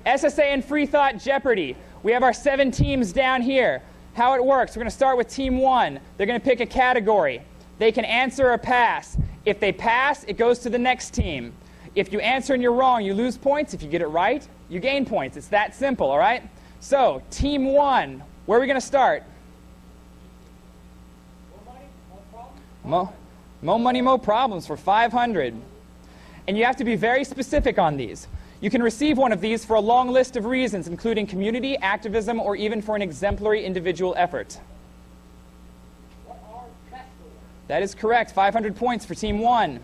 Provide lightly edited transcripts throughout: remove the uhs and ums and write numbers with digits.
SSA and Free Thought Jeopardy. We have our 7 teams down here. How it works, we're going to start with Team 1. They're going to pick a category. They can answer or pass. If they pass, it goes to the next team. If you answer and you're wrong, you lose points. If you get it right, you gain points. It's that simple, all right? So, Team 1, where are we going to start? Mo money, mo problems for 500. And you have to be very specific on these. You can receive one of these for a long list of reasons, including community, activism, or even for an exemplary individual effort. That is correct. 500 points for Team 1.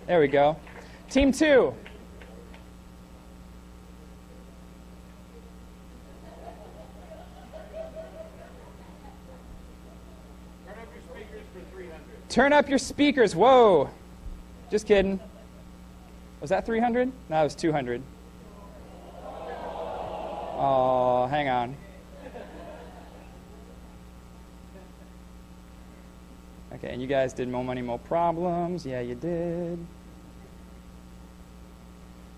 There we go. Team 2. Turn up your speakers. Whoa. Just kidding. Was that 300? No, that was 200. Oh, hang on. Okay, and you guys did Mo Money, Mo Problems. Yeah, you did.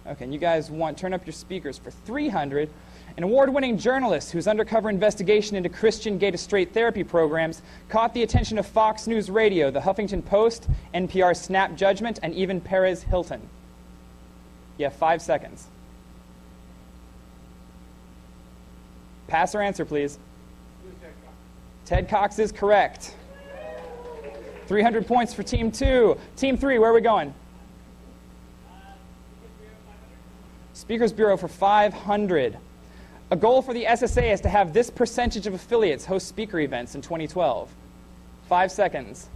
Okay, and you guys want turn up your speakers for 300. An award-winning journalist whose undercover investigation into Christian gay-to-straight therapy programs caught the attention of Fox News Radio, the Huffington Post, NPR's Snap Judgment, and even Perez Hilton. You have 5 seconds. Pass or answer, please. Ted Cox is correct. 300 points for Team 2. Team 3, where are we going? Speakers Bureau for 500. A goal for the SSA is to have this percentage of affiliates host speaker events in 2012. 5 seconds.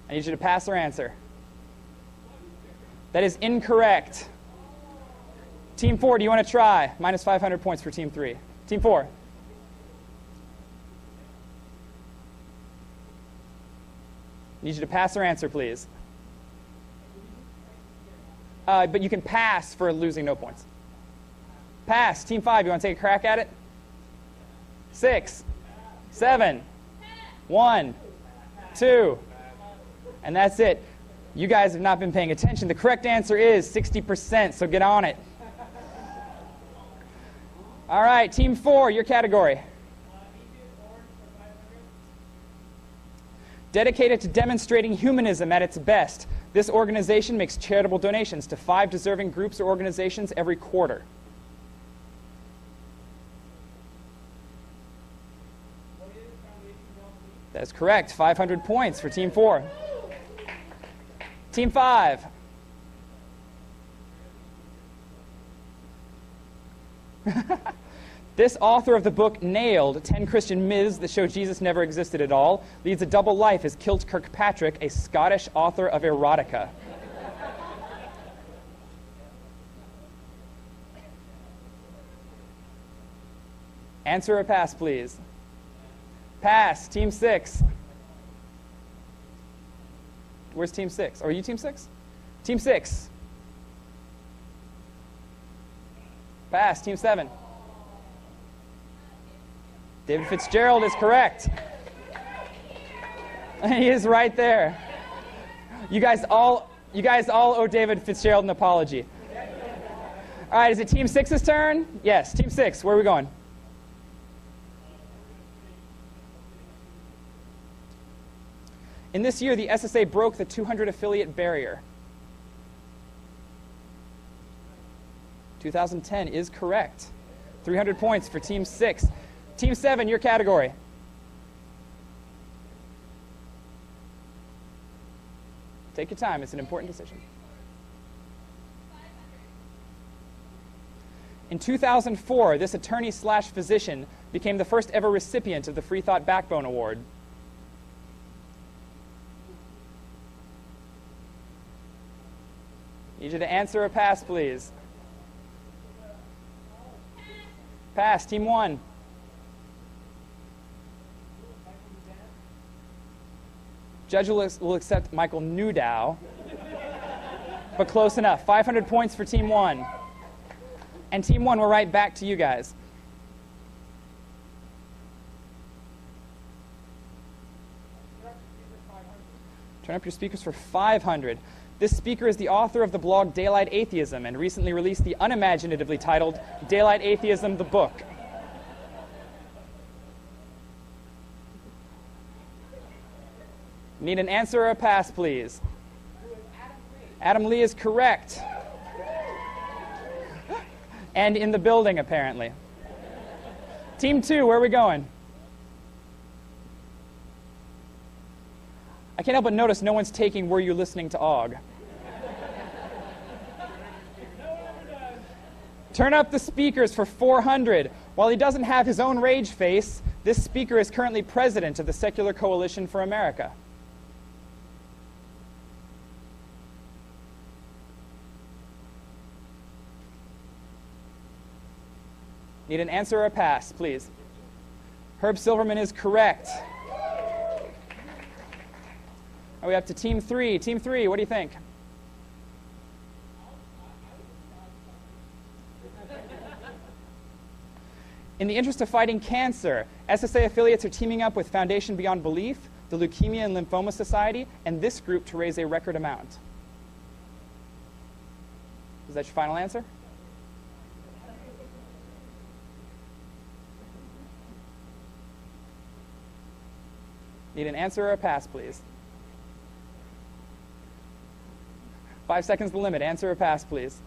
I need you to pass or answer. That is incorrect. Team 4, do you want to try? Minus 500 points for Team 3. Team 4. I need you to pass or answer, please. But you can pass for losing no points. Pass. Team 5, you want to take a crack at it? 6, 7, 1, 2. And that's it. You guys have not been paying attention. The correct answer is 60%, so get on it. All right, Team 4, your category. Dedicated to demonstrating humanism at its best, this organization makes charitable donations to 5 deserving groups or organizations every quarter. That's correct. 500 points for Team 4. Team 5. This author of the book Nailed, 10 Christian Myths That Show Jesus Never Existed at All, leads a double life as Kilt Kirkpatrick, a Scottish author of erotica. Answer or pass, please. Pass. Team 6. Where's Team 6? Are you Team 6? Team 6. Pass. Team 7. David Fitzgerald is correct. He is right there. You guys all owe David Fitzgerald an apology. All right, is it Team 6's turn? Yes, Team 6. Where are we going? In this year, the SSA broke the 200 affiliate barrier. 2010 is correct. 300 points for Team 6. Team 7, your category. Take your time. It's an important decision. In 2004, this attorney/physician became the first ever recipient of the Free Thought Backbone Award. Need you to answer or pass, please. Pass. Team 1. Judge will accept Michael Newdow, but close enough. 500 points for Team 1. And Team 1, we're right back to you guys. Turn up your speakers for 500. This speaker is the author of the blog Daylight Atheism and recently released the unimaginatively titled Daylight Atheism, the book. Need an answer or a pass, please? Adam Lee is correct. And in the building, apparently. Team 2, where are we going? I can't help but notice no one's taking Were You Listening to Og? Turn up the speakers for 400. While he doesn't have his own rage face, this speaker is currently president of the Secular Coalition for America. Need an answer or a pass, please? Herb Silverman is correct. Are we up to Team 3? Team 3, what do you think? In the interest of fighting cancer, SSA affiliates are teaming up with Foundation Beyond Belief, the Leukemia and Lymphoma Society, and this group to raise a record amount. Is that your final answer? Need an answer or a pass, please? 5 seconds the limit. Answer or pass, please?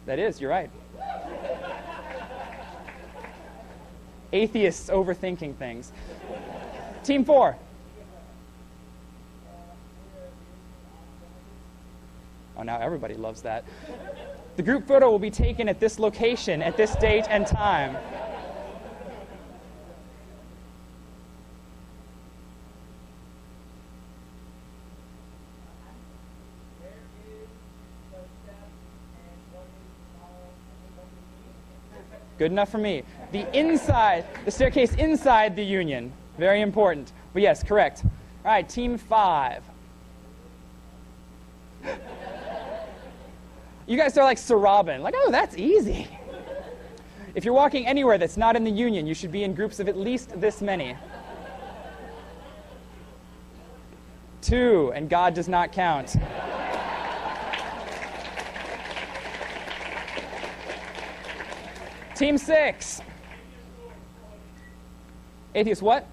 That is, you're right. Atheists overthinking things. Team 4. Oh, now everybody loves that. The group photo will be taken at this location, at this date and time. Good enough for me. The staircase inside the Union. Very important. But yes, correct. All right, Team 5. You guys are like Sarabin. Like, oh, that's easy. If you're walking anywhere that's not in the Union, you should be in groups of at least this many. 2, and God does not count. Team 6. Atheist what?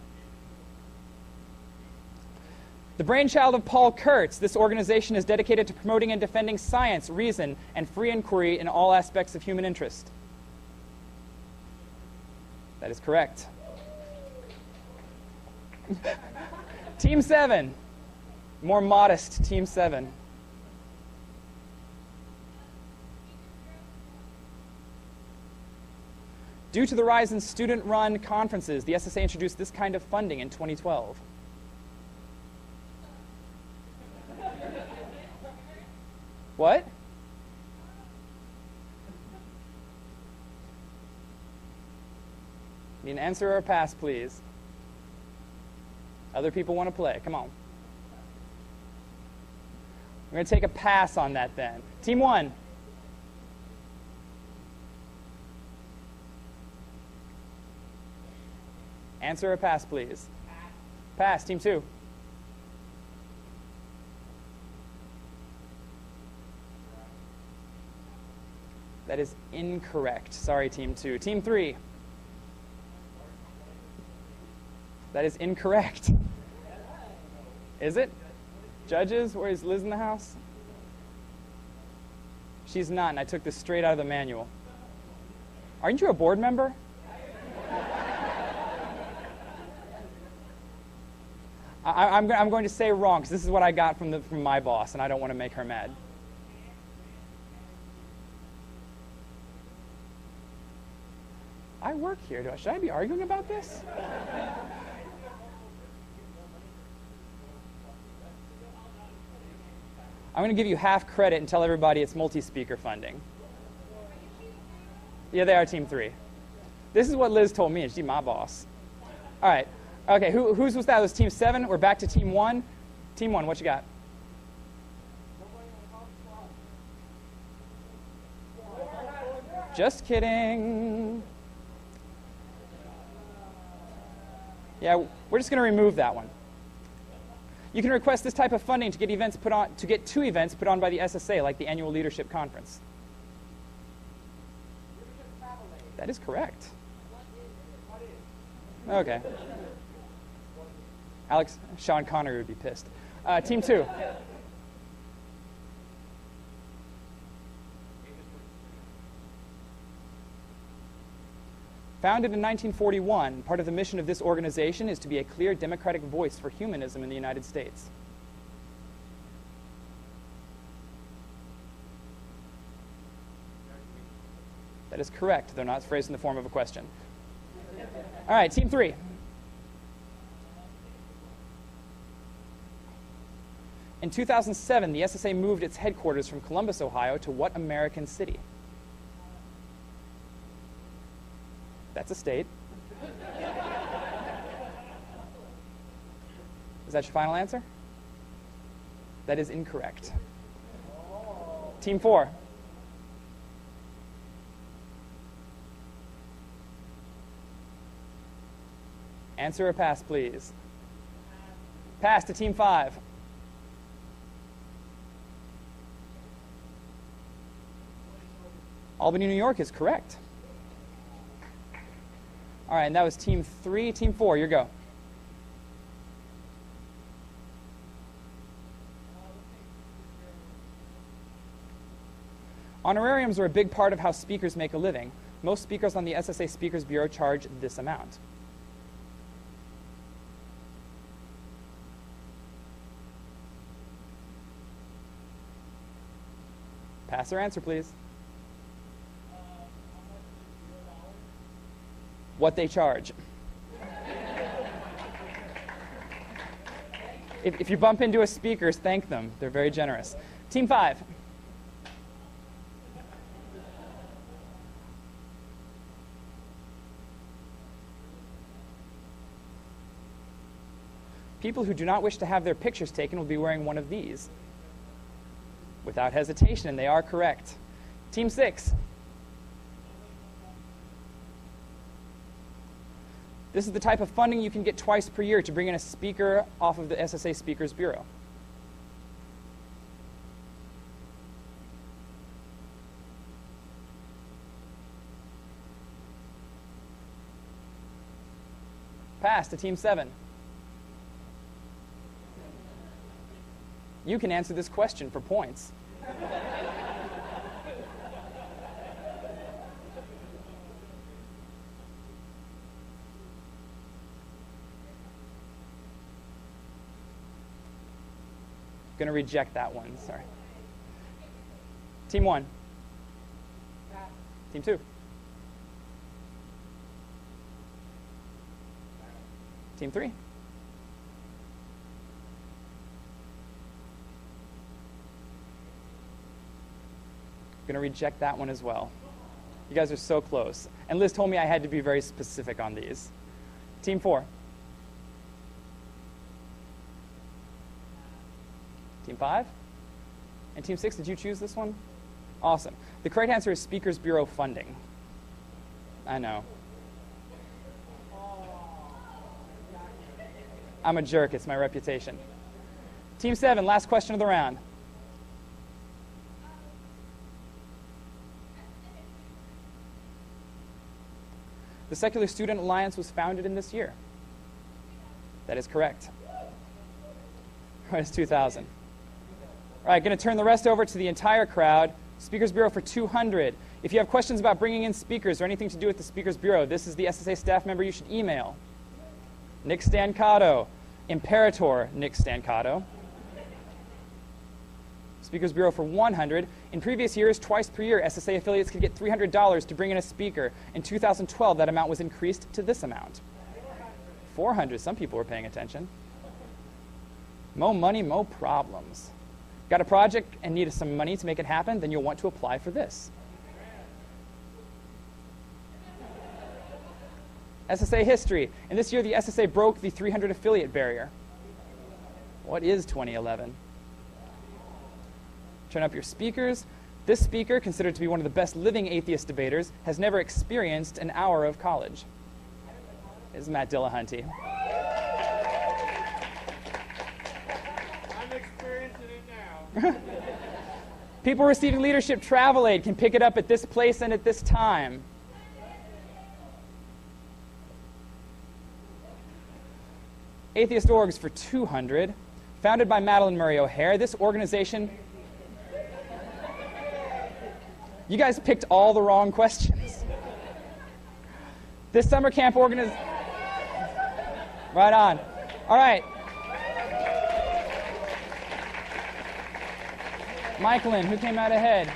The brainchild of Paul Kurtz, this organization is dedicated to promoting and defending science, reason, and free inquiry in all aspects of human interest. That is correct. Team 7. More modest Team 7. Due to the rise in student-run conferences, the SSA introduced this kind of funding in 2012. What? Need an answer or a pass, please? Other people want to play. Come on. We're going to take a pass on that then. Team 1. Answer or pass, please? Pass. Team 2. That is incorrect. Sorry, Team 2. Team 3. That is incorrect. Is it? Judges? Where is Liz in the house? She's not, and I took this straight out of the manual. Aren't you a board member? I'm going to say wrong, because this is what I got from my boss, and I don't want to make her mad. I work here. Should I be arguing about this? I'm going to give you half credit and tell everybody it's multi-speaker funding. Yeah, they are Team 3. This is what Liz told me, and she's my boss. All right. Okay, whose was that? It was Team 7. We're back to Team 1. Team 1, what you got? Just kidding. Yeah, we're just going to remove that one. You can request this type of funding to get two events put on by the SSA, like the annual leadership conference. That is correct. Okay. Alex, Sean Connery would be pissed. Team 2. Founded in 1941, part of the mission of this organization is to be a clear democratic voice for humanism in the United States. That is correct, though not phrased in the form of a question. All right, Team 3. In 2007, the SSA moved its headquarters from Columbus, Ohio, to what American city? That's a state. Is that your final answer? That is incorrect. Team 4. Answer or pass, please. Pass to Team 5. Albany, New York is correct. All right, and that was Team 3. Team 4, your go. Honorariums are a big part of how speakers make a living. Most speakers on the SSA Speakers Bureau charge this amount. Pass or answer, please. What they charge. If you bump into a speaker, thank them. They're very generous. Team 5. People who do not wish to have their pictures taken will be wearing one of these. Without hesitation, and they are correct. Team 6. This is the type of funding you can get twice per year to bring in a speaker off of the SSA Speakers Bureau. Pass to Team 7. You can answer this question for points. Going to reject that one, sorry. Team 1. Team 2. Team 3. Going to reject that one as well. You guys are so close. And Liz told me I had to be very specific on these. Team 4. Team 5? And Team 6, did you choose this one? Awesome. The correct answer is Speakers Bureau funding. I know. I'm a jerk. It's my reputation. Team 7, last question of the round. The Secular Student Alliance was founded in this year. That is correct. It's 2000. All right, going to turn the rest over to the entire crowd. Speakers Bureau for 200. If you have questions about bringing in speakers or anything to do with the Speakers Bureau, this is the SSA staff member you should email. Nick Stancato, Imperator Nick Stancato. Speakers Bureau for 100. In previous years, twice per year, SSA affiliates could get $300 to bring in a speaker. In 2012, that amount was increased to this amount. 400. Some people were paying attention. Mo money, mo problems. Got a project and need some money to make it happen? Then you'll want to apply for this. SSA history. In this year, the SSA broke the 300 affiliate barrier. What is 2011? Turn up your speakers. This speaker, considered to be one of the best living atheist debaters, has never experienced an hour of college. Is Matt Dillahunty. People receiving leadership travel aid can pick it up at this place and at this time. Atheist Orgs for 200. Founded by Madeline Murray O'Hare, this organization... You guys picked all the wrong questions. This summer camp organization... Right on. All right. Michaelin, who came out ahead?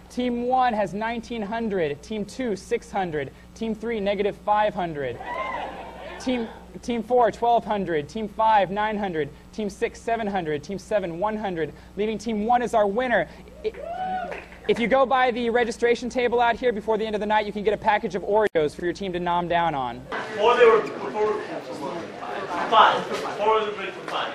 Team 1 has 1,900. Team 2, 600. Team 3, negative 500. Team 4, 1,200. Team 5, 900. Team 6, 700. Team 7, 100. Leaving Team 1 as our winner. If you go by the registration table out here before the end of the night, you can get a package of Oreos for your team to nom down on. Before they were five. Before they were big for five.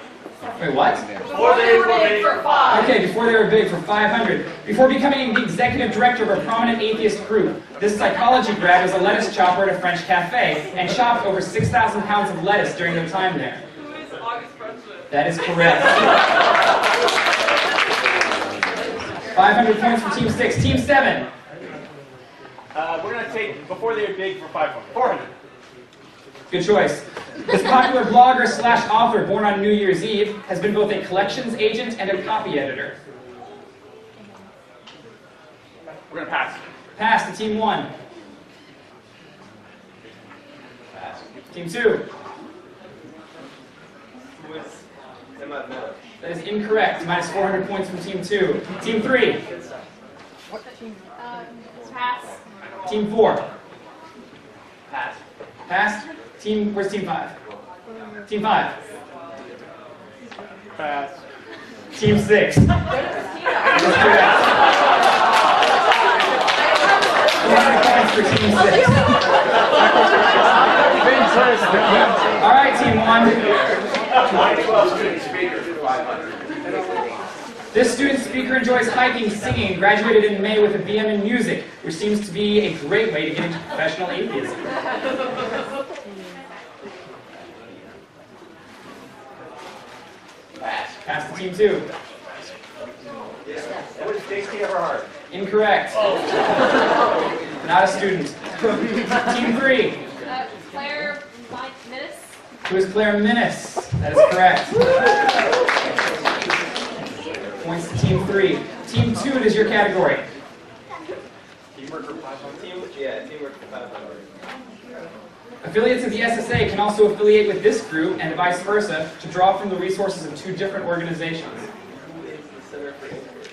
Wait, what? Before they were big for five. Okay, before they were big for 500. Before becoming the executive director of a prominent atheist group, this psychology grad was a lettuce chopper at a French cafe and chopped over 6,000 pounds of lettuce during their time there. Who is August President? That is correct. 500 points for Team 6. Team 7. We're going to take before they were big for 500. 400. Good choice. This popular blogger slash author born on New Year's Eve has been both a collections agent and a copy editor. We're going to pass. Pass to Team 1. Pass. Team 2. That is incorrect. Minus 400 points from Team 2. Team 3. Pass. Team 4. Pass. Pass. Where's Team 5? Team 5. Pass. Team 6. That is correct. 400 points for Team 6. All right, Team 1. This student speaker enjoys hiking, singing, and graduated in May with a BM in music, which seems to be a great way to get into professional atheism. Pass to Team 2. That was Stacy Eberhard. Incorrect. Not a student. Team 3. Claire Minnis. Who is Claire Minnis? That is correct. Points to Team 3. Team 2, it is your category. Teamwork for 500. Teamwork for 500. Affiliates of the SSA can also affiliate with this group and vice versa to draw from the resources of 2 different organizations. Who is the Center for Inquiry?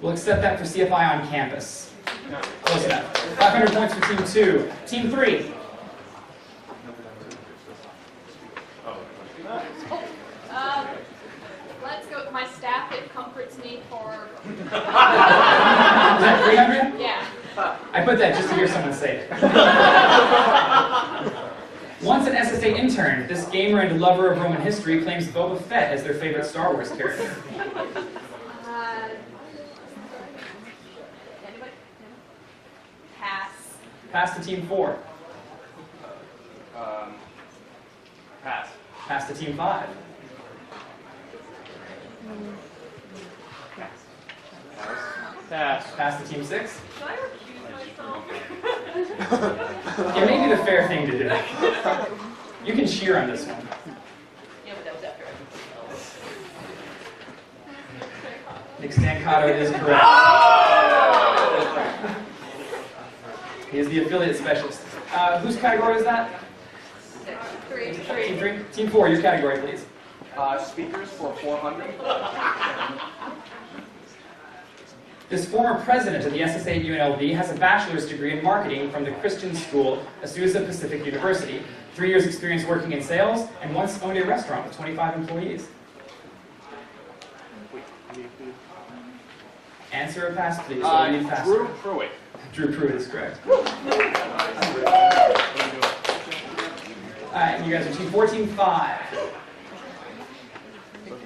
We'll accept that for CFI on campus. Close enough. 500 points for Team 2. Team 3. Let's go. My staff, it comforts me for... Is that 300? Yeah. I put that just to hear someone say it. Once an SSA intern, this gamer and lover of Roman history claims Boba Fett as their favorite Star Wars character. Anybody? Pass. Pass to Team 4. Pass. Pass to Team 5. Pass. Pass to Team 6. Should I recuse myself? It may be the fair thing to do. You can cheer on this one. Yeah, but that was after. Nick Stancato is correct. He is the affiliate specialist. Whose category is that? Three. Team 3? Team 4, your category, please. Speakers for 400. This former president of the SSA at UNLV has a bachelor's degree in marketing from the Christian School, Azusa Pacific University, 3 years experience working in sales, and once owned a restaurant with 25 employees. Answer or pass, please. Drew Pruitt. Drew Pruitt is correct. Alright, you guys are Team 4, Team 5.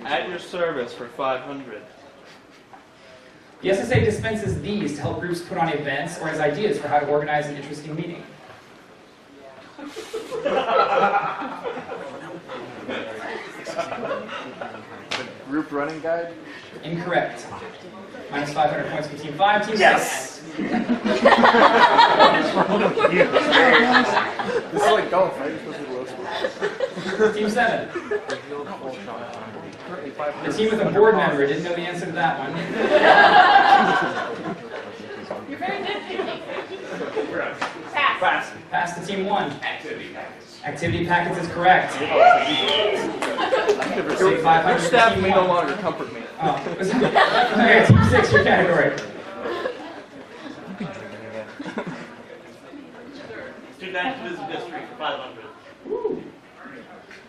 At your service for 500. The SSA dispenses these to help groups put on events or as ideas for how to organize an interesting meeting. Perfect running guide? Incorrect. Minus 500 points for Team 5. Team 6. This is like golf, right? You're supposed to be low score. Team 7. The team with a board member didn't know the answer to that one. You're very nitpicky. Pass. Pass. Pass to Team 1. Activity packets. Activity packets is correct. Save 500 Which for staff Team may 1. no longer comfort me. Oh. Okay, Team 6, your category. Student activism history for 500.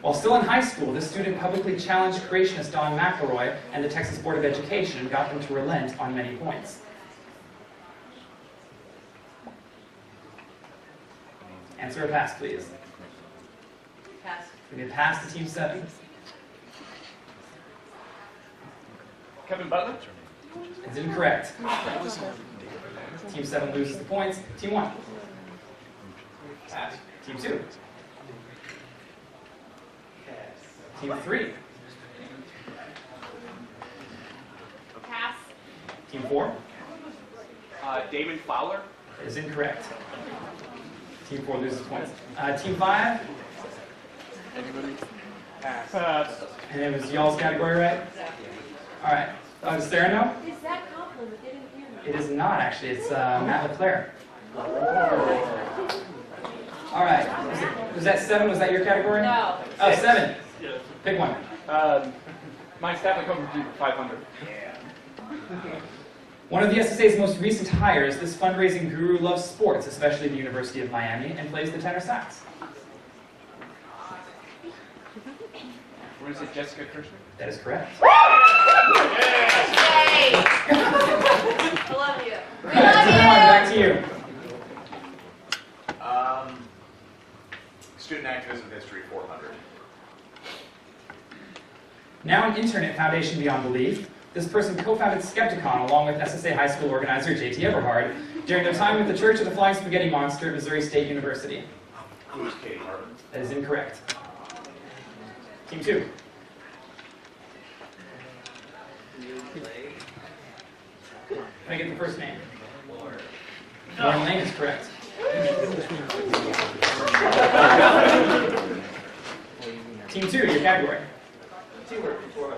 While still in high school, this student publicly challenged creationist Don McElroy and the Texas Board of Education and got them to relent on many points. Answer or pass, please. Pass. We need a pass to Team 7. Kevin Butler. It's incorrect. Team 7 loses the points. Team 1. Pass. Team 2. Team 3. Pass. Team 4 Damon Fowler. is incorrect. Team 4 loses points. Team 5, Anybody? Pass. and it was y'all's category, right? All right. Does Sarah know? Is that compliment? They didn't hear me. It is not, actually. It's Matt LeClaire. All right. Was that 7? Was that your category? No. Oh, 7. Yes. Pick one. My staff will come from 500. One of the SSA's most recent hires, this fundraising guru loves sports, especially the University of Miami, and plays the tenor sax. Where is it, Jessica Kirschner? That is correct. Yay! I love you. We All right, love Team 1, you. back to you. Student activism history 400. Now an intern at Foundation Beyond Belief, this person co-founded Skepticon along with SSA High School organizer J.T. Eberhard during their time with the Church of the Flying Spaghetti Monster at Missouri State University. Who is Katie Harvin? That is incorrect. Team 2. Can I get the first name? Lauren Lane is correct. Team 2, your category. Teamwork. What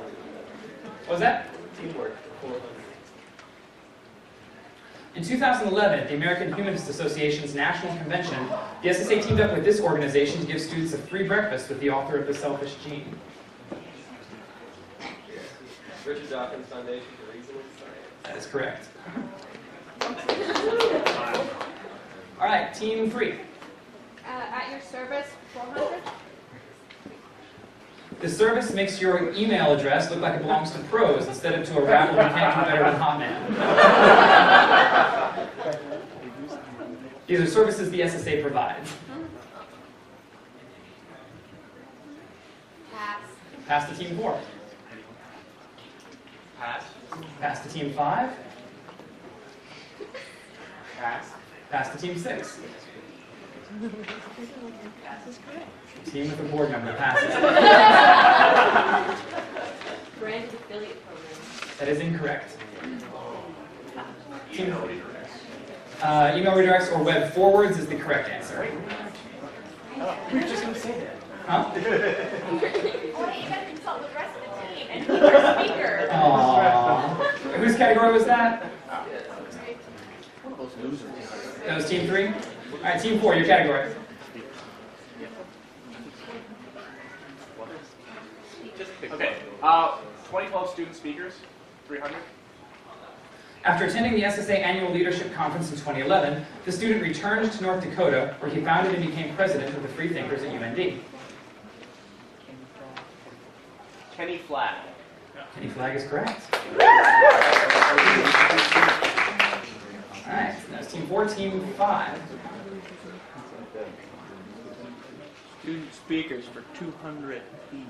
was that? Teamwork. In 2011, at the American Humanist Association's National Convention, the SSA teamed up with this organization to give students a free breakfast with the author of The Selfish Gene. Richard Dawkins Foundation for Reason and Science. That is correct. All right, Team 3. At your service, 400. The service makes your email address look like it belongs to pros instead of to a rabble who can't do better than Hotmail. These are services the SSA provides. Pass. Pass to Team 4. Pass. Pass to Team 5. Pass. Pass to Team 6. Team with a board member passes. Branded affiliate program. That is incorrect. Email redirects or web forwards is the correct answer. We were just going to say that. Huh? Oh, you gotta consult with the rest of the team and be our speaker. Aww. Whose category was that? That was Team 3? All right, Team 4, your category. Okay. 2012 student speakers, 300. After attending the SSA Annual Leadership Conference in 2011, the student returned to North Dakota, where he founded and became president of the Free Thinkers at UND. Kenny Flagg. Kenny Flagg is correct. All right, that's Team 4, Team 5. Student speakers for 200 fees.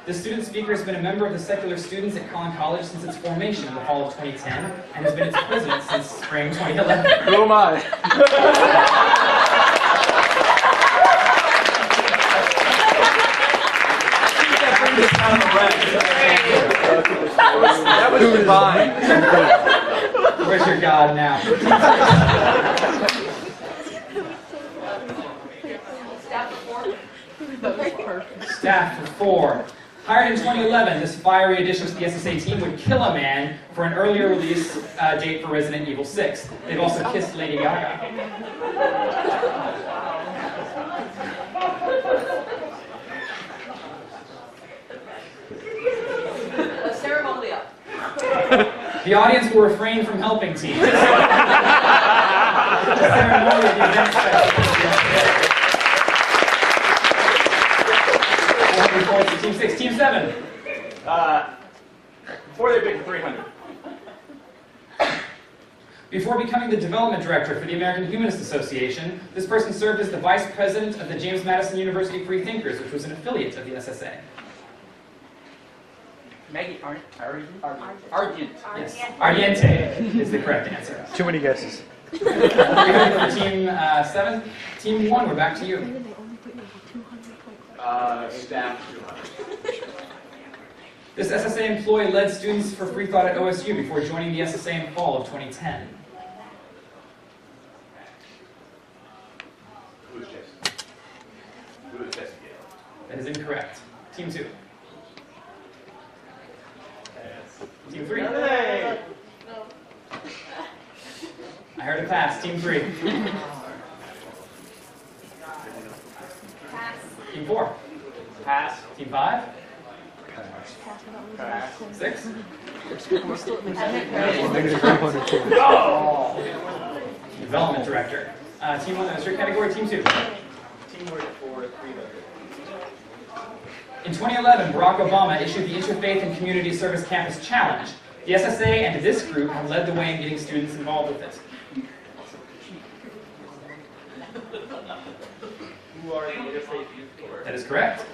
The student speaker has been a member of the secular students at Collin College since its formation in the fall of 2010 and has been its president since spring 2011. Who am I? Bring this down the red. Where's your God now? Staff for 4. Hired in 2011, this fiery addition to the SSA team would kill a man for an earlier release date for Resident Evil 6. They've also kissed Lady Gaga. Ceremonial. The audience will refrain from helping teams. Ceremonial, the event special. Team 6, Team 7. Before they're big for 300. Before becoming the development director for the American Humanist Association, this person served as the vice president of the James Madison University Free Thinkers, which was an affiliate of the SSA. Maggie Argent. Yes, Ardiente is the correct answer. Too many guesses. Are you ready for Team 7? Team 1, we're back to you. Staff 200. This SSA employee led students for free thought at OSU before joining the SSA in fall of 2010. Who is Jesse? Who is Jesse Gale? That is incorrect. Team 2. Team 3. Hey! I heard a pass. Team 3. Pass. Team 4. Pass. Team 5. Pass. 6. Oh! Development director. Team 1, that's your category. Team 2. Teamwork for 300. In 2011, Barack Obama issued the Interfaith and Community Service Campus Challenge. The SSA and this group have led the way in getting students involved with it. Who are the Interfaith Youth Corps? That is correct.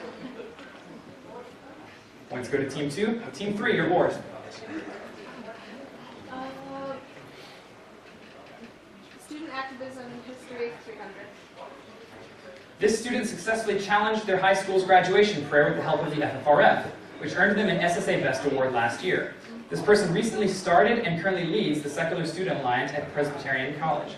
Points go to Team 2. Team 3, your board. Student activism history 300. This student successfully challenged their high school's graduation prayer with the help of the FFRF, which earned them an SSA Best Award last year. This person recently started and currently leads the Secular Student Alliance at Presbyterian College.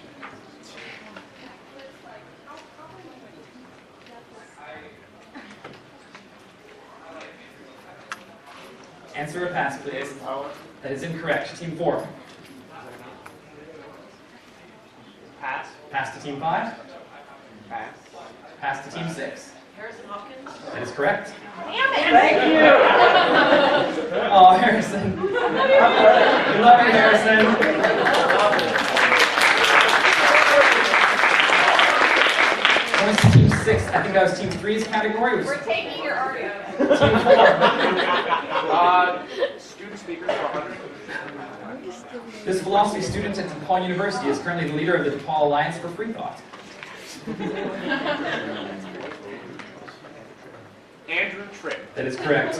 Answer or pass, please. That is incorrect. Team 4. Pass. Pass to Team 5. Pass. Pass to Team 6. Harrison Hopkins. That is correct. Damn it! Thank you! Oh, Harrison. We love you, Harrison. Points to Team 6. I think that was Team 3's category. We're taking your audio. Team 4. Student speakers for 100. This philosophy student at DePaul University is currently the leader of the DePaul Alliance for Free Thought. Andrew Tripp. That is correct.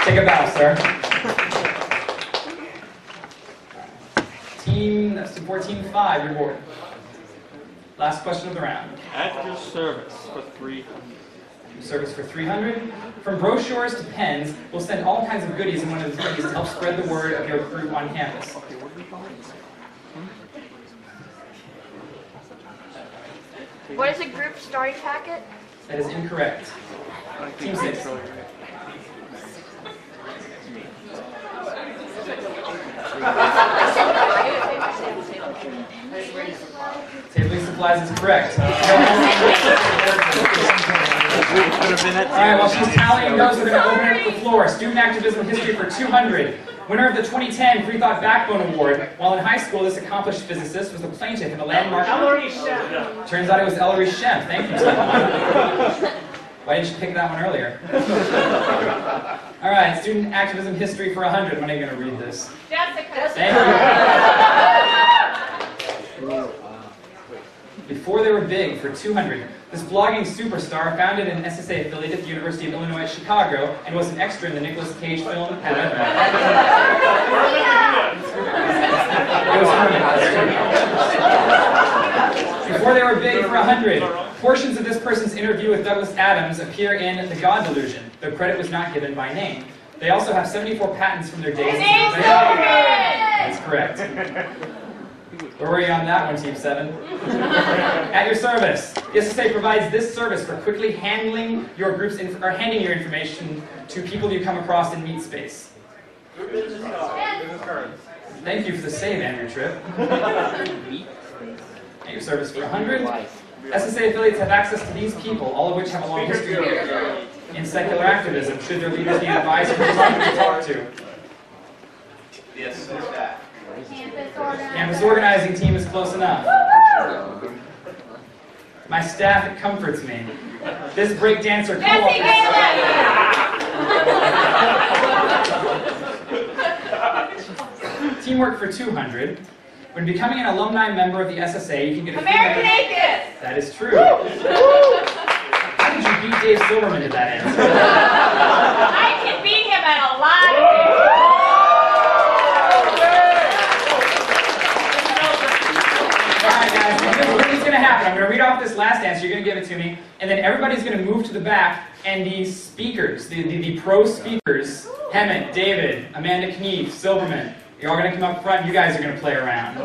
Take a bow, sir. That's Team 4, Team 5, your board. Last question of the round. At your service for 300. Service for 300. From brochures to pens, we'll send all kinds of goodies in one of these to help spread the word of your group on campus. What is a group starting packet? That is incorrect. Team 6. Table supplies is correct. Alright, while she's tallying those, we're going to open up the floor. Student activism history for 200. Winner of the 2010 Free Thought Backbone Award. While in high school, this accomplished physicist was the plaintiff in the landmark. Ellery Shemp. Turns out it was Ellery Shemp. Thank you, Team 1. Why didn't you pick that one earlier? Alright, student activism history for 100. When are you going to read this? Jessica. Thank you. Before they were big for 200, this blogging superstar founded an SSA affiliate at the University of Illinois at Chicago and was an extra in the Nicolas Cage film Eberhard. It was Herman. Before they were big for 100, portions of this person's interview with Douglas Adams appear in The God Delusion, though credit was not given by name. They also have 74 patents from their days. That's correct. Where were you on that one, Team 7? At your service. The SSA provides this service for quickly handling your group's handing your information to people you come across in meet space. Thank you for the save, Andrew Tripp. At your service for 100. SSA affiliates have access to these people, all of which have a long history in secular activism, should their leaders need advice or someone to talk to. The SSA staff. Campus organizing team is close enough. My staff, it comforts me. This breakdancer co-op. Teamwork for 200. When becoming an alumni member of the SSA, you can get a American Atheist! That is true. How did you beat Dave Silverman to that answer? I can beat him at a lot of things. Alright guys, here's what's going to happen. I'm going to read off this last answer, you're going to give it to me, and then everybody's going to move to the back, and the speakers, the pro speakers, Hemmett, David, Amanda Knief, Silverman, you're all going to come up front, you guys are going to play around.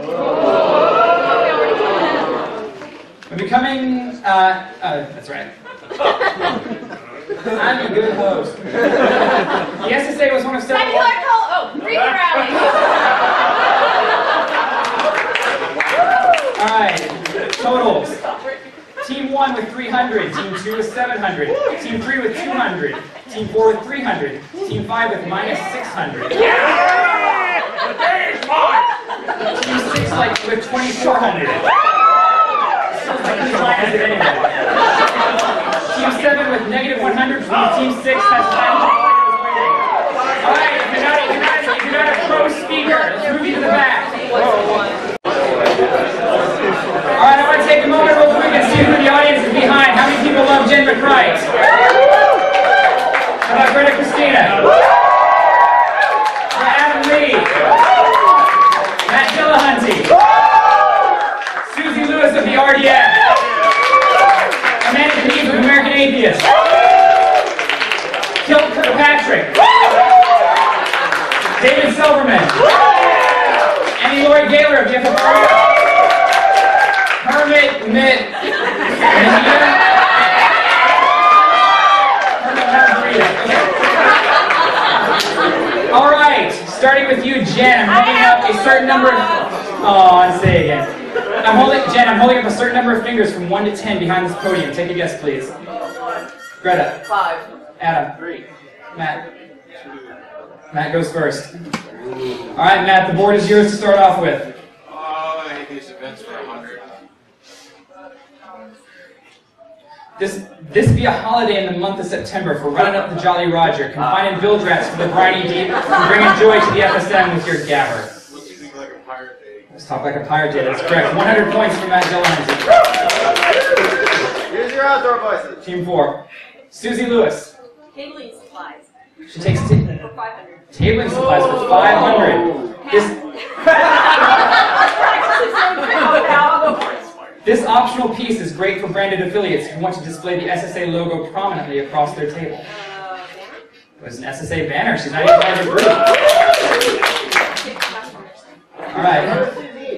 When becoming, that's right. I'm a good host. The SSA was one of several... Freedom Rally! Alright, totals. Team 1 with 300, Team 2 with 700, Team 3 with 200, Team 4 with 300, Team 5 with minus 600. Team 6 with 2,400. Minus it anyway. Team 7 with negative 100, Team 6 has 500. Alright, if you're not a pro speaker, let's move you to the back. Alright, I want to take a moment real quick and see who the audience is behind. How many people love Jen McCright? How about Greta Christina? Adam Lee? Matt Dillahunty? Susie Lewis of the RDF? Amanda Knief of American Atheist? Kilt Kirkpatrick? David Silverman? Annie Lori Gaylor of the FFR? Hermit Mitt. All right, starting with you, Jen. I'm holding up a certain number of... Oh, I'll say it again. Jen, I'm holding up a certain number of fingers from 1 to 10 behind this podium. Take a guess, please. Greta. 5. Adam. 3. Matt. 2. Matt goes first. All right, Matt, the board is yours to start off with. I hate these events for 100. This be a holiday in the month of September for running up the Jolly Roger, confining bilge rats for the briny deep, and bringing joy to the FSM with your gabber. Let's speak like a pirate day. Let's talk like a pirate day, that's correct. 100 points for Matt Dillahunty. Here's your outdoor voices. Team 4. Susie Lewis. Cabling supplies. She takes For 500. tabling supplies for 500. This optional piece is great for branded affiliates who want to display the SSA logo prominently across their table. It was an SSA banner. She's not even part of the group. All right.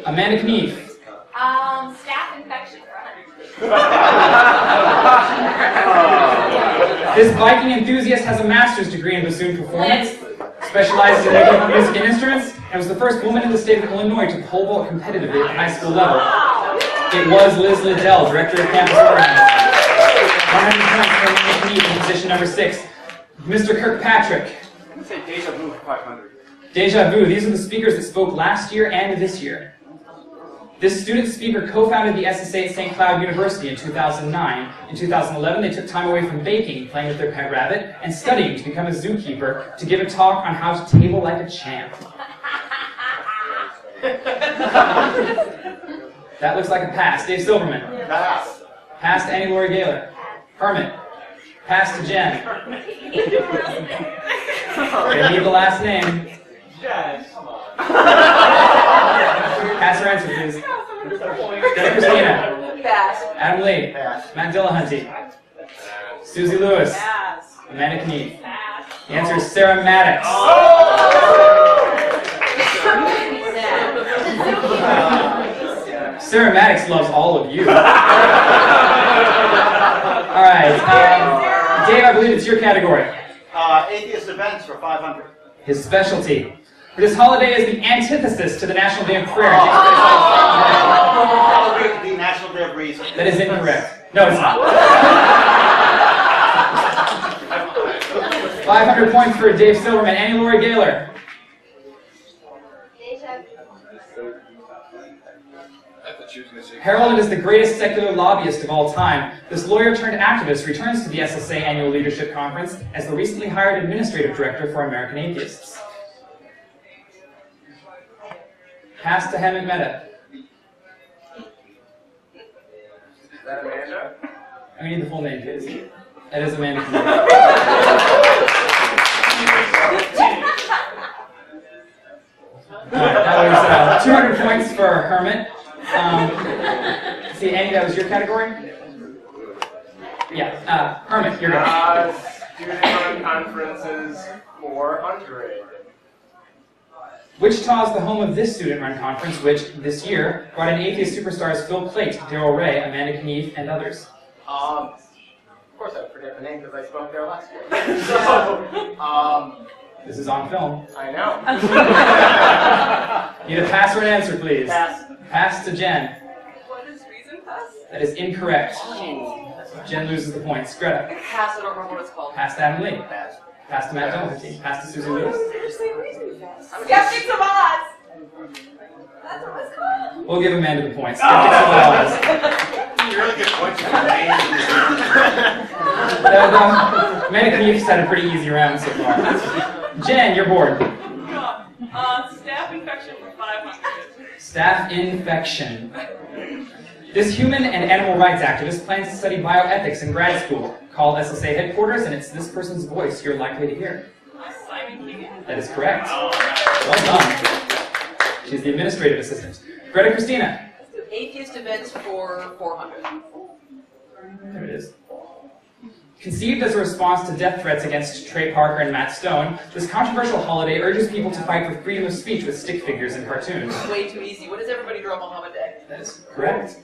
Amanda Knief. Staph infection for 100. This Viking enthusiast has a master's degree in bassoon performance, specializes in music and instruments, and was the first woman in the state of Illinois to pole vault competitively at the high school level. It was Liz Liddell, Director of Campus Organizing. 100 points for Amanda Knief in position number 6. Mr. Kirkpatrick. I'm going to say Deja Vu for 500. Deja Vu. These are the speakers that spoke last year and this year. This student speaker co-founded the SSA at St. Cloud University in 2009. In 2011, they took time away from baking, playing with their pet rabbit, and studying to become a zookeeper to give a talk on how to table like a champ. That looks like a pass. Dave Silverman. Pass. Pass to Annie Lori Gaylor. Hermit. Pass to Jen. They need the last name. Jen, come on. Pass her answer, please. Greta Christina. Pass. Adam Lee. Pass. Matt Dillahunty. Susie Lewis. Pass. Amanda Knief. Pass. The answer is Sarah Maddox. Sarah Maddox loves all of you. All right. Dave, I believe it's your category. Atheist events for 500. His specialty. This holiday is the antithesis to the National Day of Prayer. Celebrate the National Day of Reason. That is incorrect. No, it's not. 500 points for Dave Silverman. Annie Laurie Gaylor. Heralded as the greatest secular lobbyist of all time, this lawyer-turned-activist returns to the SSA Annual Leadership Conference as the recently hired Administrative Director for American Atheists. Pass to Hemant Mehta. Is that Amanda? I need the full name, please. That is Amanda. That was 200 points for Hermit. See, Annie, that was your category? Yeah, Hermit, you're good. Student-run conferences 400. Wichita is the home of this student-run conference, which, this year, brought in atheist superstars Phil Plait, Daryl Ray, Amanda Knief, and others. Of course I forget the name because I spoke there last year. So, This is on film. I know. Need a pass or an answer, please? Pass. Pass to Jen. What is reason pass? That is incorrect. Jen loses the points. Greta. Pass, I don't remember what it's called. Pass to Adam Lee. Pass to Matt Doherty. Pass to Susie Lewis. Skeptics of Oz! That's what it's called. We'll give Amanda the points. Skeptics of Oz. You really get points for the name. Amanda Knief's had a pretty easy round so far. Jen, you're bored. Staph infection for 500. Staph infection. This human and animal rights activist plans to study bioethics in grad school. Call SSA headquarters, and it's this person's voice you're likely to hear. Simon Keegan. That is correct. Well done. She's the administrative assistant. Greta Christina. Atheist events for 400. There it is. Conceived as a response to death threats against Trey Parker and Matt Stone, this controversial holiday urges people to fight for freedom of speech with stick figures and cartoons. Way too easy. What does everybody draw Muhammad Day? That is correct.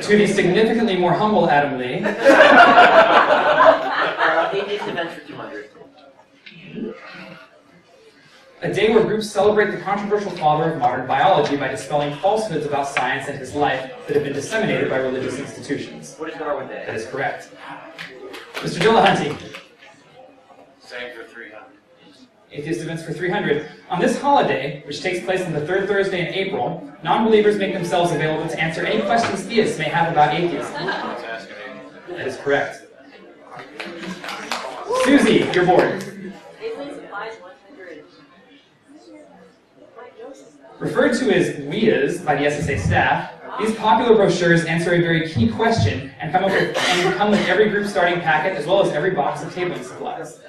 To the significantly more humble Adam Lee. Atheist events for 200. A day where groups celebrate the controversial father of modern biology by dispelling falsehoods about science and his life that have been disseminated by religious institutions. What is Darwin Day? That is correct. Mr. Dillahunty. Same for 300. Atheist events for 300. On this holiday, which takes place on the third Thursday in April, non-believers make themselves available to answer any questions theists may have about atheism. Let's ask an atheist. That is correct. Susie, you're bored. Referred to as WIAs by the SSA staff, these popular brochures answer a very key question and come with every group starting packet as well as every box of tabling supplies.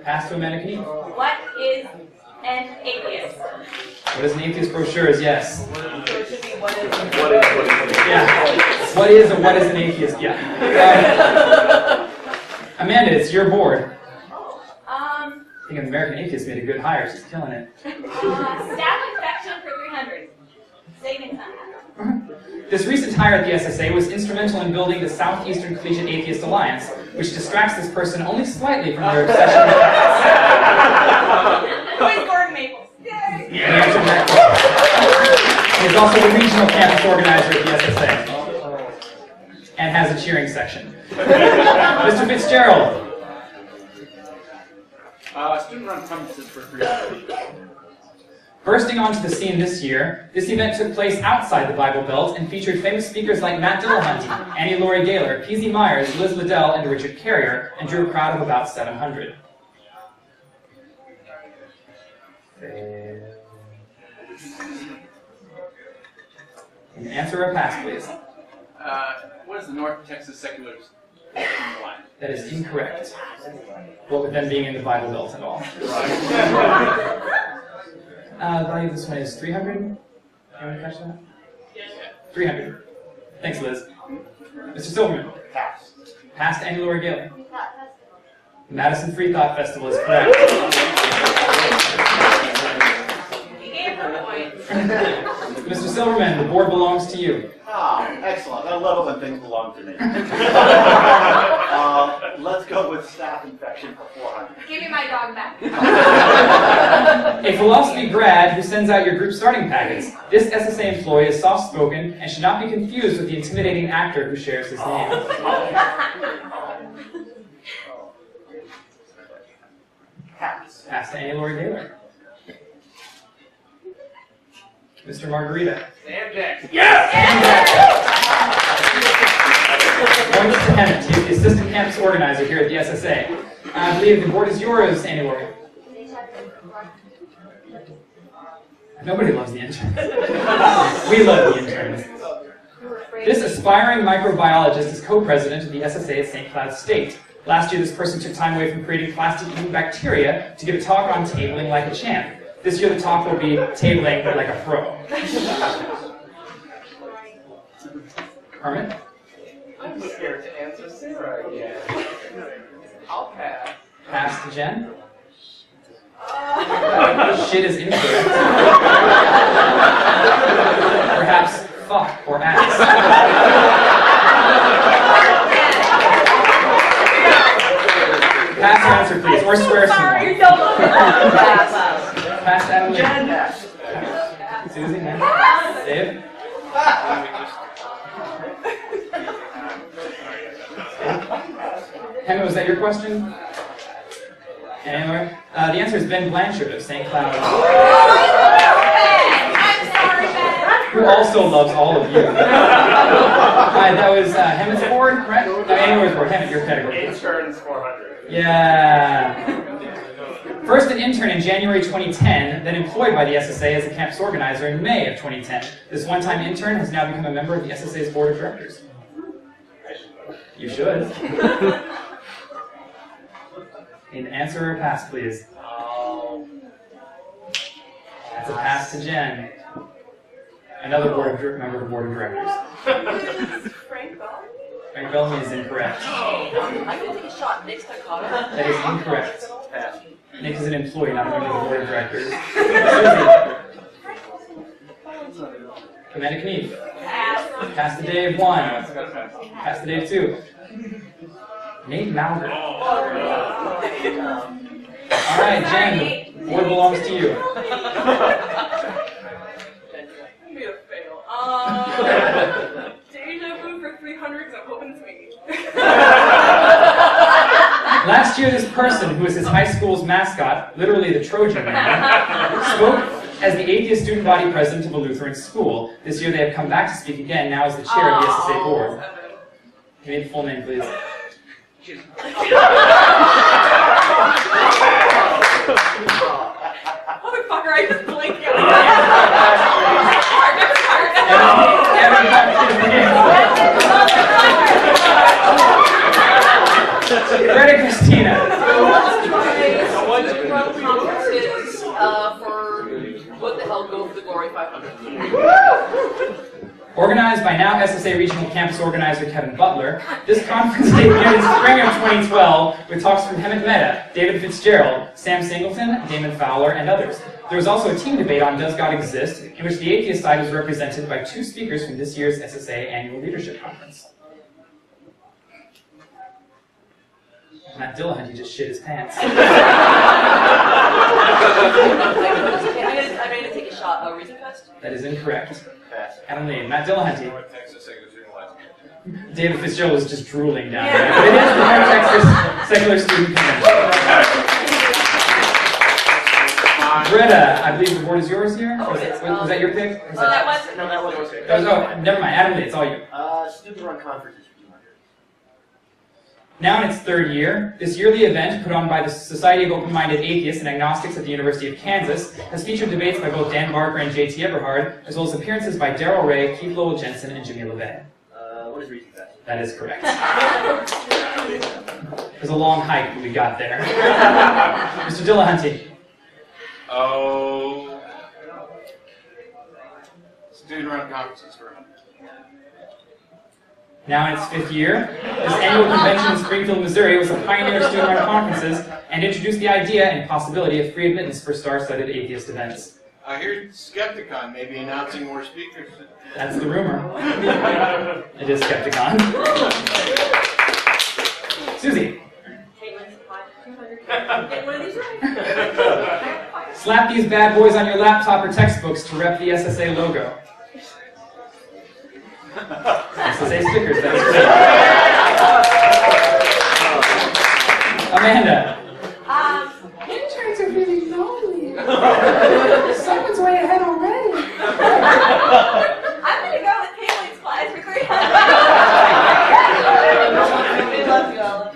Pass to Amanda Knief. What is an atheist? What is an atheist brochure is yes. So it should be what is Yeah. What is or what is an atheist? Yeah. Amanda, it's your board. I think an American Atheist made a good hire. She's killing it. Staph infection for 300. Saving time. This recent hire at the SSA was instrumental in building the Southeastern Collegiate Atheist Alliance, which distracts this person only slightly from their obsession with Who is Gordon Maples? Yay! He's also the regional campus organizer at the SSA and has a cheering section. Mr. Fitzgerald. Student-run conferences for 300. Bursting onto the scene this year, this event took place outside the Bible Belt and featured famous speakers like Matt Dillahunty, Annie Laurie Gaylor, P.Z. Myers, Liz Liddell, and Richard Carrier, and drew a crowd of about 700. An answer or a pass, please. What is the North Texas Seculars line? That is incorrect. What with them being in the Bible Belt and all. The value of this one is 300. Anyone catch that? 300. Thanks, Liz. Mr. Silverman. Pass. Pass to annual regalia. Madison Free Thought Festival is correct. You gave her points. Mr. Silverman, the board belongs to you. Ah, excellent. I love it when things belong to me. Let's go with staph infection for 400. Give me my dog back. A philosophy grad who sends out your group starting packets. This SSA employee is soft-spoken and should not be confused with the intimidating actor who shares his name. Pass. Pass to Annie Laurie Gaylor. Mr. Margarita. Sam Jackson. Points to Emmett. He is the assistant campus organizer here at the SSA. I believe the board is yours, Annie Laurie. Nobody loves the interns. We love the interns. This aspiring microbiologist is co-president of the SSA at St. Cloud State. Last year, this person took time away from creating plastic-eating bacteria to give a talk on tabling like a champ. This year, the talk will be tabling like a pro. Herman? I'm scared to answer Sarah again. I'll pass. Pass to Jen? Shit is incorrect. Perhaps fuck or ass. Pass your answer, please, or swear Sorry, someone. don't pass. Pass to Adam Lee. Pass. Susie, man. Dave? Henry, was that your question? Anyway, the answer is Ben Blanchard of St. Cloud. I'm sorry, Ben. Who also loves all of you. That was Hemmett's board, right? No, Anyway's board. Hemmett, your category. Interns 400. Yeah. First an intern in January 2010, then employed by the SSA as a campus organizer in May of 2010. This one-time intern has now become a member of the SSA's board of directors. You should. An answer or a pass, please. That's a pass to Jen. Another member of the board of directors. Frank Bellamy? Frank Bellamy is incorrect. I can take a shot. Nick's Takata. That is incorrect. Pass. Nick is an employee, not a member of the board of directors. Amanda Knief. Pass. Pass to Dave 1. Pass to Dave 2. Nate Malgert. All right, Jen, the board belongs to you. Be a fail. Deja vu for 300s. I'm hoping it's me. Last year, this person, who was his high school's mascot, literally the Trojan man, spoke as the atheist student body president of a Lutheran school. This year, they have come back to speak again, now as the chair of the SSA board. Give me the full name, please. Motherfucker, I just blinked. Greta Christina. Conferences for what the hell go for the Glory 500. Organized by now SSA Regional Campus Organizer Kevin Butler, this conference debuted in spring of 2012 with talks from Hemant Mehta, David Fitzgerald, Sam Singleton, Damon Fowler, and others. There was also a team debate on Does God Exist, in which the atheist side was represented by 2 speakers from this year's SSA Annual Leadership Conference. Matt Dillahunt, he just shit his pants. I'm ready to take a shot. Reason Fest? That is incorrect. Pass. Adam Lee, Matt Dillahunt. North Texas Secular Student Life. David Fitzgerald was just drooling down there. But it is the North Texas Secular Student Convention. Greta, I believe the board is yours here? Oh, it is. Was that your pick? Or was That that- was No, that wasn't okay. Oh, never mind. Adam Lee, it's all you. Student-run conferences for 200. Now in its 3rd year, this yearly event, put on by the Society of Open-Minded Atheists and Agnostics at the University of Kansas, has featured debates by both Dan Barker and J.T. Eberhard, as well as appearances by Daryl Ray, Keith Lowell Jensen, and Jimmy LeVay. What is reason fest? That is correct. It was a long hike when we got there. Mr. Dillahunty. Oh. Student run conferences for Now in its 5th year, this annual convention in Springfield, Missouri was a pioneer of student-run conferences and introduced the idea and possibility of free admittance for star-studded atheist events. I hear Skepticon may be announcing more speakers. That's the rumor. It is Skepticon. Susie. Slap these bad boys on your laptop or textbooks to rep the SSA logo. SSA stickers, that's great. Amanda. Interns are really lonely. Someone's way ahead already. I'm gonna go with Kayleen's class for 300. We love you, Ella.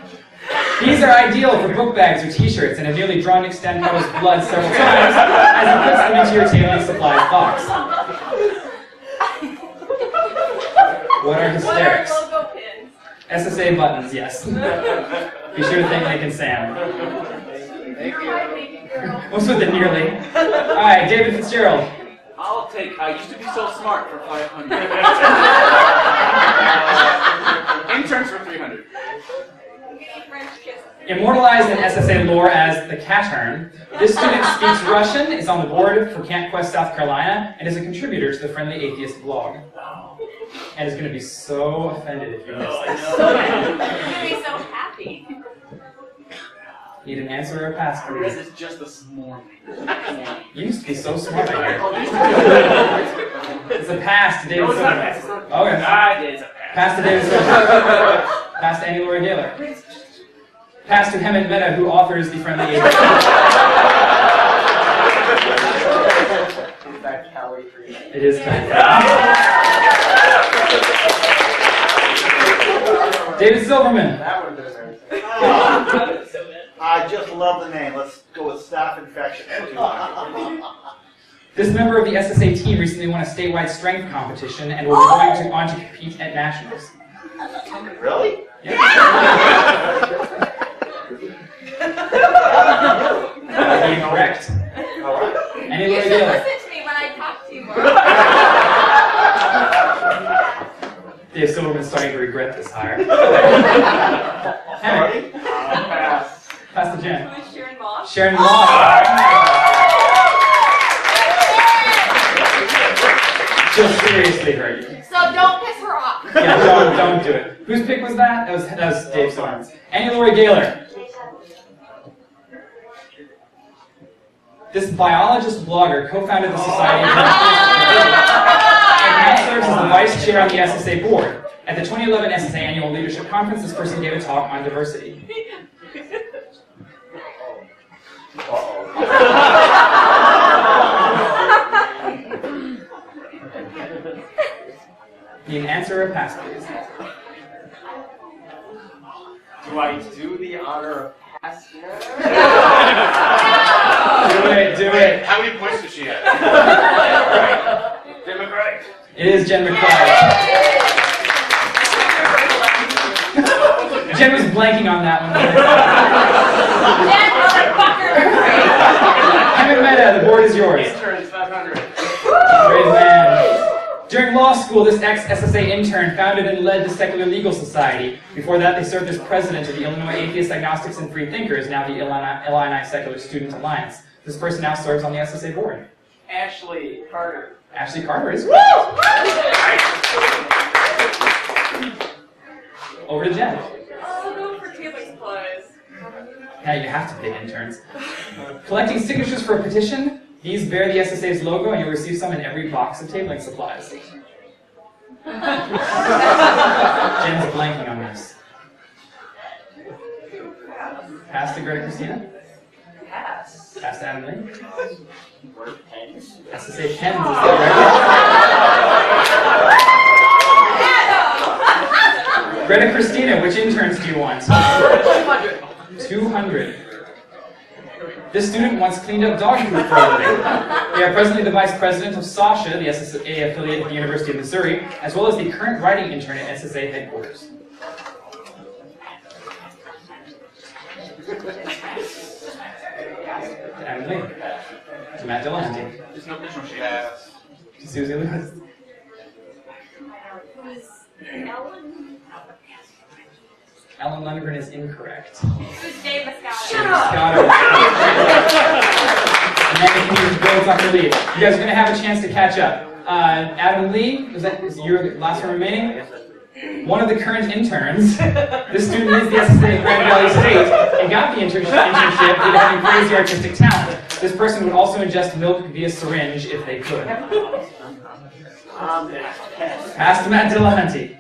These are ideal for book bags or t-shirts and have nearly drawn Extendpo's blood several times as he puts them into your tabling supplies box. What are hysterics? What are logo pins? SSA buttons, yes. Be sure to thank Nick and Sam. You're my baby girl. What's with the nearly? Alright, David Fitzgerald. I'll take, I used to be so smart for 500. Interns for 300. Immortalized in SSA lore as the Catern, this student speaks Russian, is on the board for Camp Quest, South Carolina, and is a contributor to the Friendly Atheist blog. And is going to be so offended if you miss this. I'm gonna be so happy. Need an answer or a pass, This please. is just a small. You used to be so smart, I hear. It's a pass to David Silverman. Okay. It's a pass. Pass to David Silverman. Pass to Annie Laura Gaylor. Pass to Hemant Mehta, who authors the Friendly Atheist. In fact, Callie for you. It is time. David Silverman. That would have been embarrassing. I just love the name. Let's go with staph infection. This member of the SSA team recently won a statewide strength competition and will be going on to compete at nationals. Really? Yeah. Incorrect. Any You Laura should Gaylor? listen to me when I talk to you more. Dave Silverman's starting to regret this hire. Henry. Pass. Pass to Jen. Who is Sharon Moss? Sharon Moss. She'll seriously hurt you. So don't piss her off. Yeah, don't do it. Whose pick was that? That was Dave Silverman's. Annie Laura Gaylor. This biologist blogger co-founded the society and now serves as the vice chair on the SSA board. At the 2011 SSA Annual Leadership Conference, this person gave a talk on diversity. Need an answer or a pass, please? Do I do the honor of passing? Do it. How many points does she have? Democratic. It is Jen McBride. Jen was blanking on that one. Jen, motherfucker! Hemant Mehta, the board is yours. Interns 500. Great man. During law school, this ex-SSA intern founded and led the Secular Legal Society. Before that, they served as president of the Illinois Atheist Agnostics and Free Thinkers, now the Illini Secular Student Alliance. This person now serves on the SSA board. Ashley Carter. Ashley Carter is. Over to Jen. I'll go for table supplies. Now you have to pick interns. Collecting signatures for a petition. These bear the SSA's logo, and you'll receive some in every box of tabling supplies. Jen's blanking on this. Pass to Greta Christina. Pass. Pass to Adam Lee. Word pens. SSA pens is the record. Greta Christina, which interns do you want? 200. 200. This student once cleaned up dog food for a living. They are presently the vice president of SSA, the SSA affiliate at the University of Missouri, as well as the current writing intern at SSA headquarters. To Adam Lee. To Matt Dillahunty. There's no shade. Pass. To Susie Lewis. Who's Ellen? Ellen Lundgren is incorrect. Who's Dave Moscato? Shut up! Amanda Kennedy builds up her lead. You guys are going to have a chance to catch up. Adam Lee, is your last one remaining? One of the current interns. This student is the SSA of Grand Valley State and got the internship due to having crazy artistic talent. This person would also ingest milk via syringe if they could. Pass to Matt Dillahunty.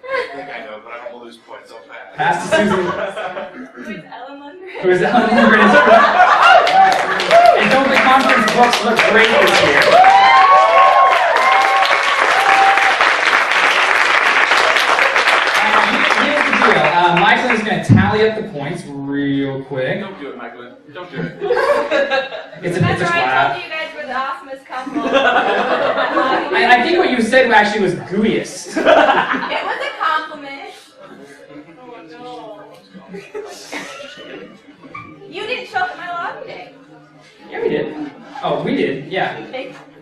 I think I know, but I don't want to lose points so fast. Pass to Susan. Who is Ellen Lundgren? Who is Ellen Lundgren? And don't the conference books look great this year? Here's the deal. Michael is going to tally up the points real quick. Don't do it, Michael. Don't do it. It's a That's right, I slap. told you guys were the awesomest couple. I think what you said actually was gooeyest. It was a compliment. Oh no. You didn't show up at my lobby day. Yeah, we did. Oh, we did, yeah.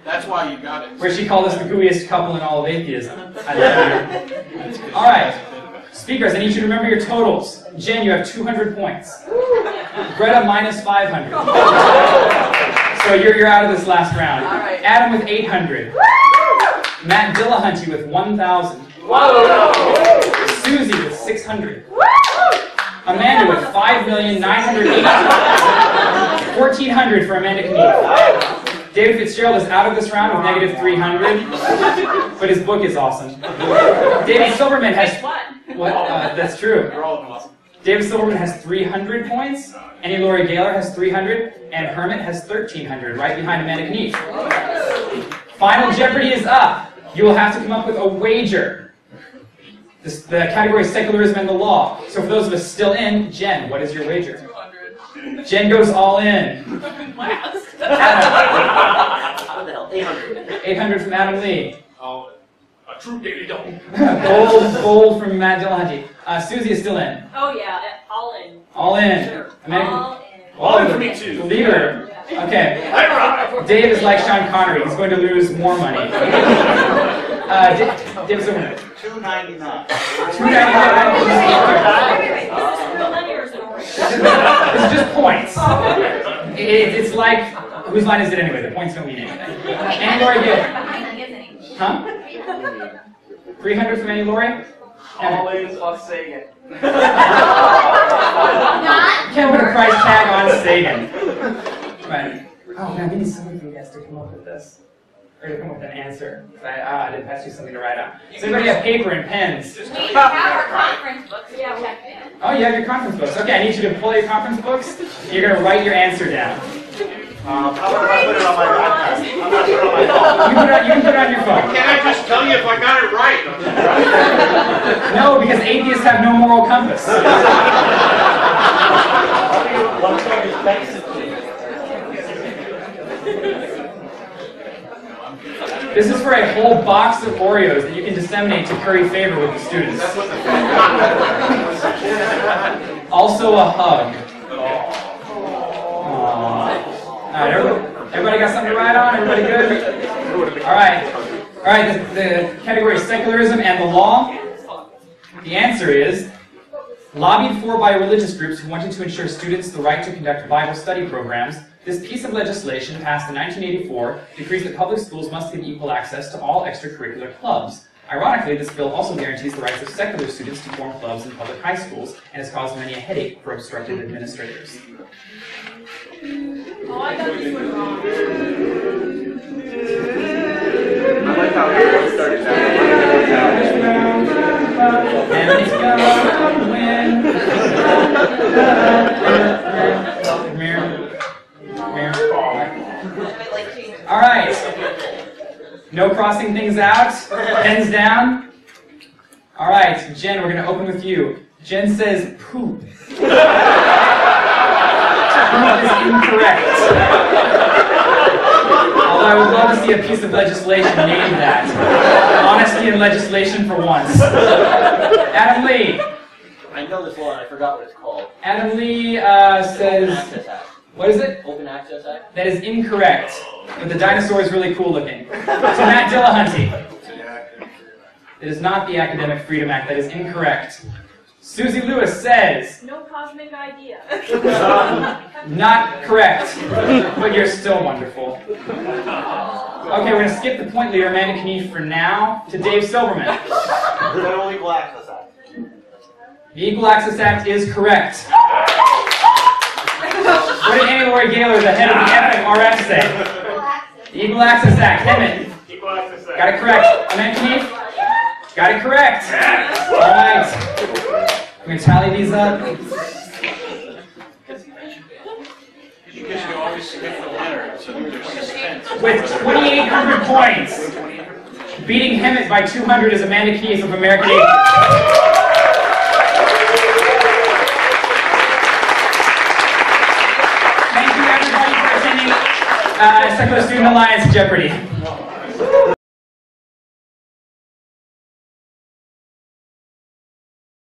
That's why you got it. Where she called us the gooeyest couple in all of atheism. I love you. All right. Speakers, I need you to remember your totals. Jen, you have 200 points. Greta, minus 500. So you're out of this last round. All right. Adam with 800. Matt Dillahunty with 1,000. Susie with 600. Amanda with 5,980,000. 1,400 for Amanda Knief. David Fitzgerald is out of this round with negative 300, but his book is awesome. David Silverman has... What? That's true. You're all of them awesome. David Silverman has 300 points, Annie Laurie Gaylor has 300, and Hermit has 1,300, right behind Amanda Knief. Final Jeopardy is up. You will have to come up with a wager. The category is secularism and the law. So for those of us still in, Jen, what is your wager? 200. Jen goes all in. Last. Adam. What the hell? 800. 800 from Adam Lee. Oh, a true daily double. Bold from Matt Dillahunty. Susie is still in. Oh yeah, all in. All in. Sure. Amanda, All in. All in for me too. the leader. Okay. I arrived. Dave is like Sean Connery. He's going to lose more money. David Silverman. $2.99. This is just points. It's like, whose line is it anyway? The points don't mean anything. Annie Laurie Gaylor. Behind me, isn't he? Huh? 300 from Annie Laurie? All in plus Sagan. Can't put a price tag on Sagan. Right. Oh man, we need somebody from you guys to come up with this. Or to come up with an answer. I didn't pass you something to write on. Does anybody have paper and pens? We have our conference books. Yeah, checked in. Oh, you have your conference books. Okay, I need you to pull your conference books. You're going to write your answer down. How about if I put it on my iPad? I'm not sure on my phone. You can put it on your phone. Can't I just tell you if I got it right? No, because atheists have no moral compass. This is for a whole box of Oreos that you can disseminate to curry favor with the students. Also a hug. Alright, everybody got something to write on? Everybody good? Alright, the category is secularism and the law. The answer is, lobbied for by religious groups who wanted to ensure students the right to conduct Bible study programs, this piece of legislation passed in 1984 decrees that public schools must give equal access to all extracurricular clubs. Ironically, this bill also guarantees the rights of secular students to form clubs in public high schools and has caused many a headache for obstructed administrators. Oh, I got this one wrong. I like how everyone started And it's gonna win. All right. No crossing things out. Pens down. All right, Jen, we're going to open with you. Jen says poop. Poop is incorrect. Although I would love to see a piece of legislation named that. Honesty in legislation for once. Adam Lee. I know this one, I forgot what it's called. Adam Lee Open says, Access Act. what is it? Open Access Act? That is incorrect. But the dinosaur is really cool looking. So Matt Dillahunty. It is not the Academic Freedom Act. That is incorrect. Susie Lewis says, No cosmic idea. not correct, but you're still wonderful. Okay, we're going to skip the point leader, Amanda Knief, for now, to Dave Silverman. Federal Equal Access Act. The Equal Access Act is correct. What did Annie Laurie Gaylor, the head of the FMRF, say? The Equal Access Act. Emmett. Equal Access Act. Got it correct. Amanda Knief? Got it correct. All right. We're going to tally these up. Because you always skip the letter, so there's suspense. With 2,800 points, beating Hemet by 200 is Amanda Knief of American Atheists. Thank you everybody for attending Secular Student Alliance Jeopardy.